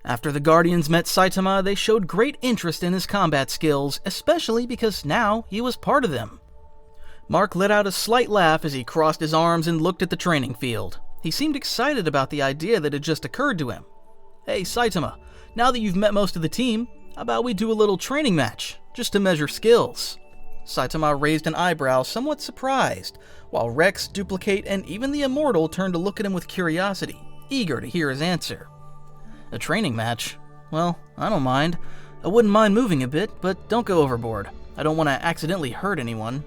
After the Guardians met Saitama, they showed great interest in his combat skills, especially because now he was part of them. Mark let out a slight laugh as he crossed his arms and looked at the training field. He seemed excited about the idea that had just occurred to him. "Hey Saitama, now that you've met most of the team, how about we do a little training match, just to measure skills?" Saitama raised an eyebrow, somewhat surprised, while Rex, Dupli-Kate, and even the Immortal turned to look at him with curiosity, eager to hear his answer. "A training match? Well, I don't mind. I wouldn't mind moving a bit, but don't go overboard. I don't want to accidentally hurt anyone."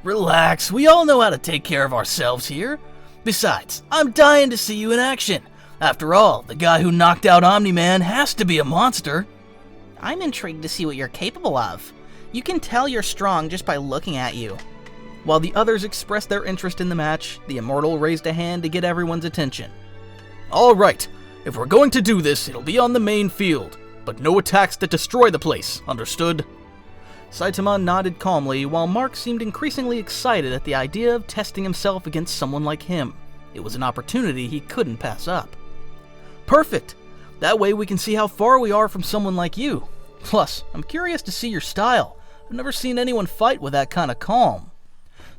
"Relax, we all know how to take care of ourselves here. Besides, I'm dying to see you in action. After all, the guy who knocked out Omni-Man has to be a monster." "I'm intrigued to see what you're capable of. You can tell you're strong just by looking at you." While the others expressed their interest in the match, the Immortal raised a hand to get everyone's attention. "All right, if we're going to do this, it'll be on the main field, but no attacks that destroy the place, understood?" Saitama nodded calmly, while Mark seemed increasingly excited at the idea of testing himself against someone like him. It was an opportunity he couldn't pass up. "Perfect! That way we can see how far we are from someone like you. Plus, I'm curious to see your style. I've never seen anyone fight with that kind of calm."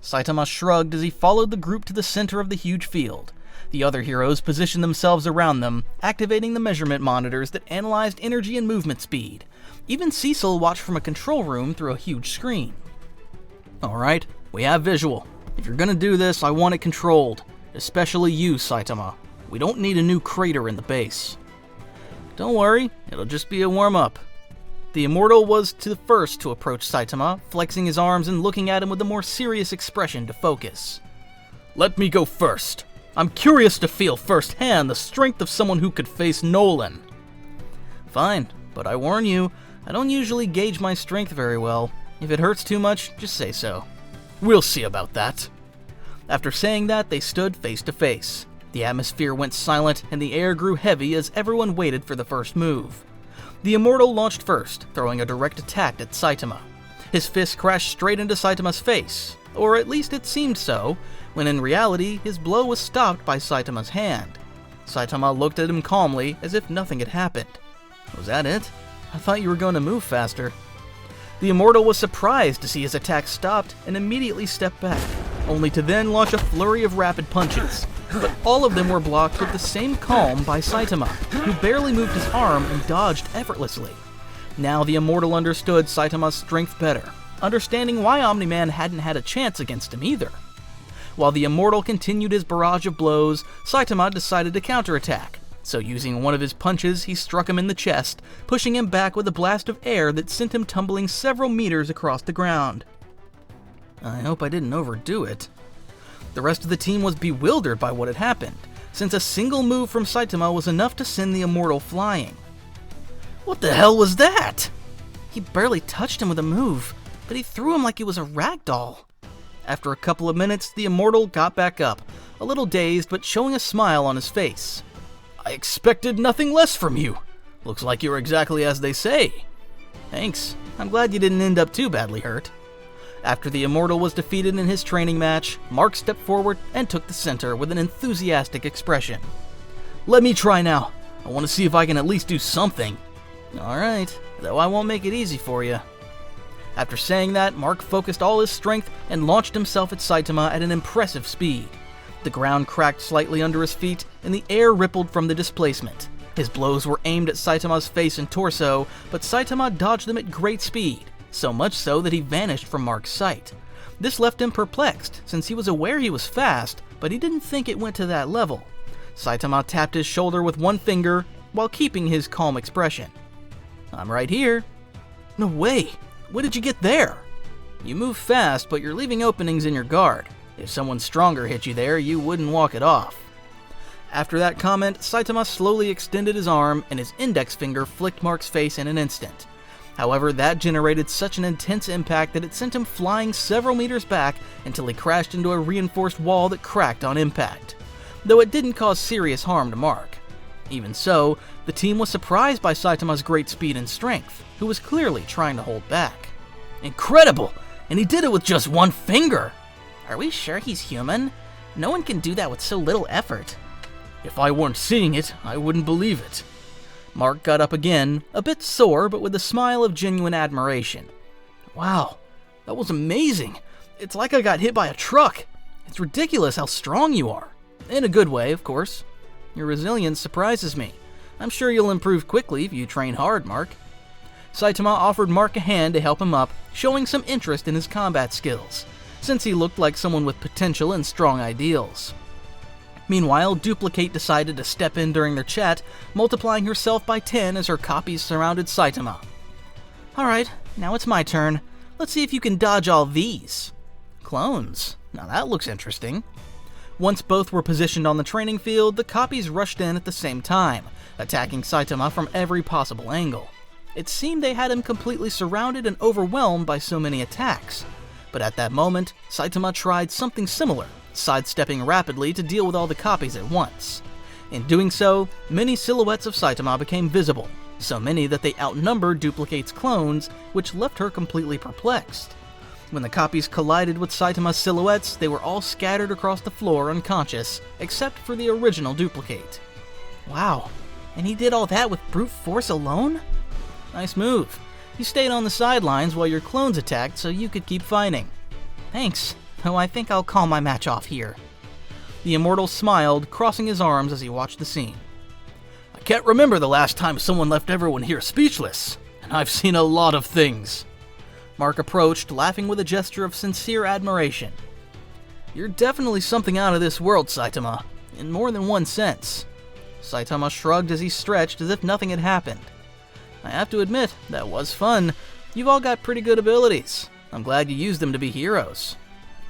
Saitama shrugged as he followed the group to the center of the huge field. The other heroes positioned themselves around them, activating the measurement monitors that analyzed energy and movement speed. Even Cecil watched from a control room through a huge screen. "Alright, we have visual. If you're gonna do this, I want it controlled. Especially you, Saitama. We don't need a new crater in the base." "Don't worry, it'll just be a warm-up." The Immortal was the first to approach Saitama, flexing his arms and looking at him with a more serious expression to focus. "Let me go first. I'm curious to feel firsthand the strength of someone who could face Nolan." "Fine, but I warn you, I don't usually gauge my strength very well. If it hurts too much, just say so." "We'll see about that." After saying that, they stood face to face. The atmosphere went silent and the air grew heavy as everyone waited for the first move. The Immortal launched first, throwing a direct attack at Saitama. His fist crashed straight into Saitama's face, or at least it seemed so, when in reality his blow was stopped by Saitama's hand. Saitama looked at him calmly, as if nothing had happened. "Was that it? I thought you were going to move faster." The Immortal was surprised to see his attack stopped and immediately stepped back, only to then launch a flurry of rapid punches. But all of them were blocked with the same calm by Saitama, who barely moved his arm and dodged effortlessly. Now the Immortal understood Saitama's strength better, understanding why Omni-Man hadn't had a chance against him either. While the Immortal continued his barrage of blows, Saitama decided to counterattack. So using one of his punches, he struck him in the chest, pushing him back with a blast of air that sent him tumbling several meters across the ground. I hope I didn't overdo it. The rest of the team was bewildered by what had happened, since a single move from Saitama was enough to send the Immortal flying. "What the hell was that?" He barely touched him with a move, but he threw him like he was a rag doll. After a couple of minutes, the Immortal got back up, a little dazed but showing a smile on his face. "I expected nothing less from you. Looks like you're exactly as they say." "Thanks. I'm glad you didn't end up too badly hurt." After the Immortal was defeated in his training match, Mark stepped forward and took the center with an enthusiastic expression. "Let me try now. I want to see if I can at least do something." "Alright, though I won't make it easy for you." After saying that, Mark focused all his strength and launched himself at Saitama at an impressive speed. The ground cracked slightly under his feet, and the air rippled from the displacement. His blows were aimed at Saitama's face and torso, but Saitama dodged them at great speed, so much so that he vanished from Mark's sight. This left him perplexed, since he was aware he was fast, but he didn't think it went to that level. Saitama tapped his shoulder with one finger, while keeping his calm expression. "I'm right here." "No way! What did you get there?" "You move fast, but you're leaving openings in your guard. If someone stronger hit you there, you wouldn't walk it off." After that comment, Saitama slowly extended his arm, and his index finger flicked Mark's face in an instant. However, that generated such an intense impact that it sent him flying several meters back until he crashed into a reinforced wall that cracked on impact. Though it didn't cause serious harm to Mark. Even so, the team was surprised by Saitama's great speed and strength, who was clearly trying to hold back. "Incredible! And he did it with just one finger!" "Are we sure he's human? No one can do that with so little effort." "If I weren't seeing it, I wouldn't believe it." Mark got up again, a bit sore but with a smile of genuine admiration. Wow, that was amazing. It's like I got hit by a truck. It's ridiculous how strong you are. In a good way, of course. Your resilience surprises me. I'm sure you'll improve quickly if you train hard, Mark. Saitama offered Mark a hand to help him up, showing some interest in his combat skills, since he looked like someone with potential and strong ideals. Meanwhile, Dupli-Kate decided to step in during their chat, multiplying herself by 10 as her copies surrounded Saitama. Alright, now it's my turn. Let's see if you can dodge all these. Clones. Now that looks interesting. Once both were positioned on the training field, the copies rushed in at the same time, attacking Saitama from every possible angle. It seemed they had him completely surrounded and overwhelmed by so many attacks. But at that moment, Saitama tried something similar, sidestepping rapidly to deal with all the copies at once. In doing so, many silhouettes of Saitama became visible, so many that they outnumbered Dupli-Kate's clones, which left her completely perplexed. When the copies collided with Saitama's silhouettes, they were all scattered across the floor unconscious, except for the original Dupli-Kate. Wow, and he did all that with brute force alone? Nice move. You stayed on the sidelines while your clones attacked so you could keep fighting. Thanks, though I think I'll call my match off here. The Immortal smiled, crossing his arms as he watched the scene. I can't remember the last time someone left everyone here speechless, and I've seen a lot of things. Mark approached, laughing with a gesture of sincere admiration. You're definitely something out of this world, Saitama, in more than one sense. Saitama shrugged as he stretched as if nothing had happened. I have to admit, that was fun. You've all got pretty good abilities. I'm glad you used them to be heroes.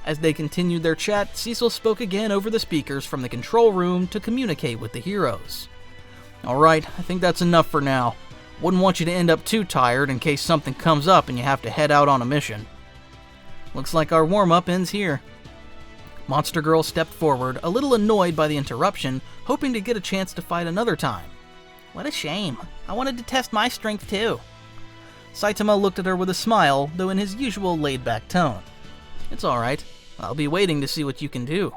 As they continued their chat, Cecil spoke again over the speakers from the control room to communicate with the heroes. Alright, I think that's enough for now. Wouldn't want you to end up too tired in case something comes up and you have to head out on a mission. Looks like our warm-up ends here. Monster Girl stepped forward, a little annoyed by the interruption, hoping to get a chance to fight another time. What a shame. I wanted to test my strength too. Saitama looked at her with a smile, though in his usual laid-back tone. It's alright. I'll be waiting to see what you can do.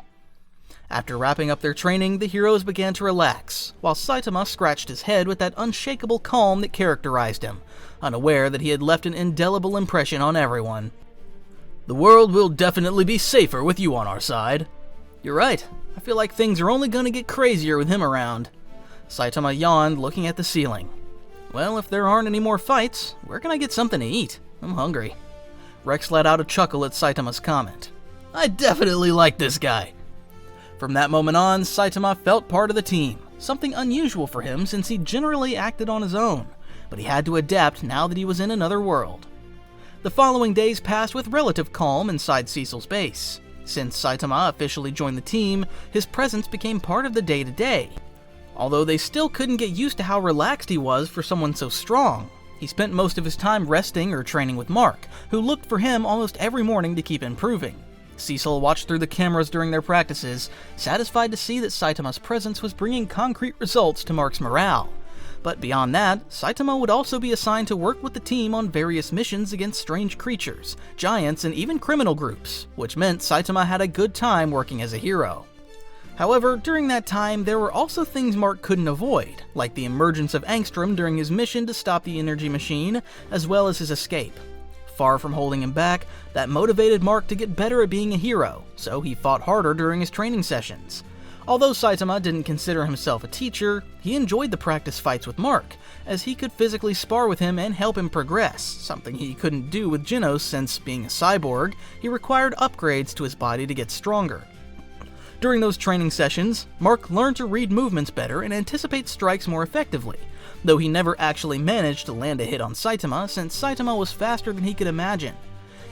After wrapping up their training, the heroes began to relax, while Saitama scratched his head with that unshakable calm that characterized him, unaware that he had left an indelible impression on everyone. The world will definitely be safer with you on our side. You're right. I feel like things are only going to get crazier with him around. Saitama yawned, looking at the ceiling. Well, if there aren't any more fights, where can I get something to eat? I'm hungry. Rex let out a chuckle at Saitama's comment. I definitely like this guy. From that moment on, Saitama felt part of the team, something unusual for him since he generally acted on his own, but he had to adapt now that he was in another world. The following days passed with relative calm inside Cecil's base. Since Saitama officially joined the team, his presence became part of the day-to-day. Although they still couldn't get used to how relaxed he was for someone so strong. He spent most of his time resting or training with Mark, who looked for him almost every morning to keep improving. Cecil watched through the cameras during their practices, satisfied to see that Saitama's presence was bringing concrete results to Mark's morale. But beyond that, Saitama would also be assigned to work with the team on various missions against strange creatures, giants, and even criminal groups, which meant Saitama had a good time working as a hero. However, during that time, there were also things Mark couldn't avoid, like the emergence of Angstrom during his mission to stop the energy machine, as well as his escape. Far from holding him back, that motivated Mark to get better at being a hero, so he fought harder during his training sessions. Although Saitama didn't consider himself a teacher, he enjoyed the practice fights with Mark, as he could physically spar with him and help him progress, something he couldn't do with Genos since, being a cyborg, he required upgrades to his body to get stronger. During those training sessions, Mark learned to read movements better and anticipate strikes more effectively, though he never actually managed to land a hit on Saitama since Saitama was faster than he could imagine.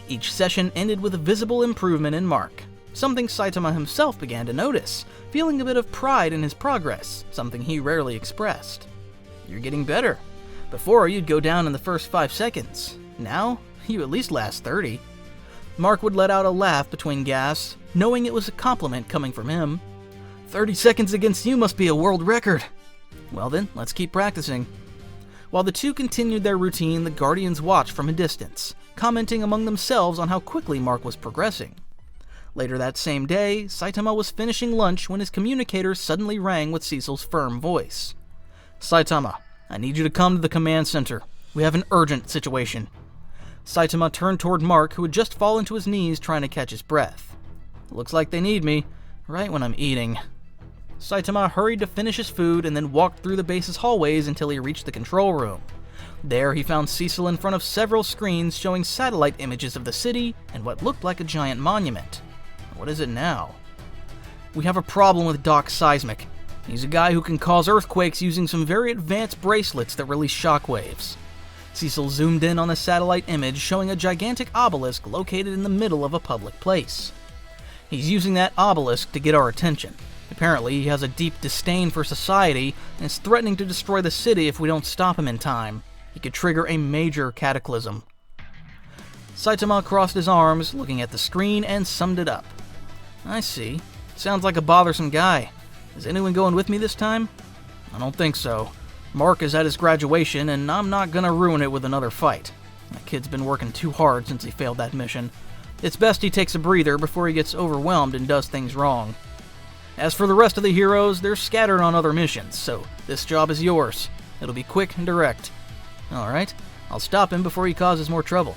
Each session ended with a visible improvement in Mark, something Saitama himself began to notice, feeling a bit of pride in his progress, something he rarely expressed. You're getting better. Before, you'd go down in the first 5 seconds. Now, you at least last 30. Mark would let out a laugh between gasps, knowing it was a compliment coming from him. 30 seconds against you must be a world record. Well then, let's keep practicing. While the two continued their routine, the Guardians watched from a distance, commenting among themselves on how quickly Mark was progressing. Later that same day, Saitama was finishing lunch when his communicator suddenly rang with Cecil's firm voice. Saitama, I need you to come to the command center. We have an urgent situation. Saitama turned toward Mark, who had just fallen to his knees trying to catch his breath. Looks like they need me, right when I'm eating. Saitama hurried to finish his food and then walked through the base's hallways until he reached the control room. There he found Cecil in front of several screens showing satellite images of the city and what looked like a giant monument. What is it now? We have a problem with Doc Seismic. He's a guy who can cause earthquakes using some very advanced bracelets that release shockwaves. Cecil zoomed in on the satellite image showing a gigantic obelisk located in the middle of a public place. He's using that obelisk to get our attention. Apparently, he has a deep disdain for society and is threatening to destroy the city if we don't stop him in time. He could trigger a major cataclysm. Saitama crossed his arms, looking at the screen, and summed it up. I see. Sounds like a bothersome guy. Is anyone going with me this time? I don't think so. Mark is at his graduation, and I'm not gonna ruin it with another fight. That kid's been working too hard since he failed that mission. It's best he takes a breather before he gets overwhelmed and does things wrong. As for the rest of the heroes, they're scattered on other missions, so this job is yours. It'll be quick and direct. Alright, I'll stop him before he causes more trouble.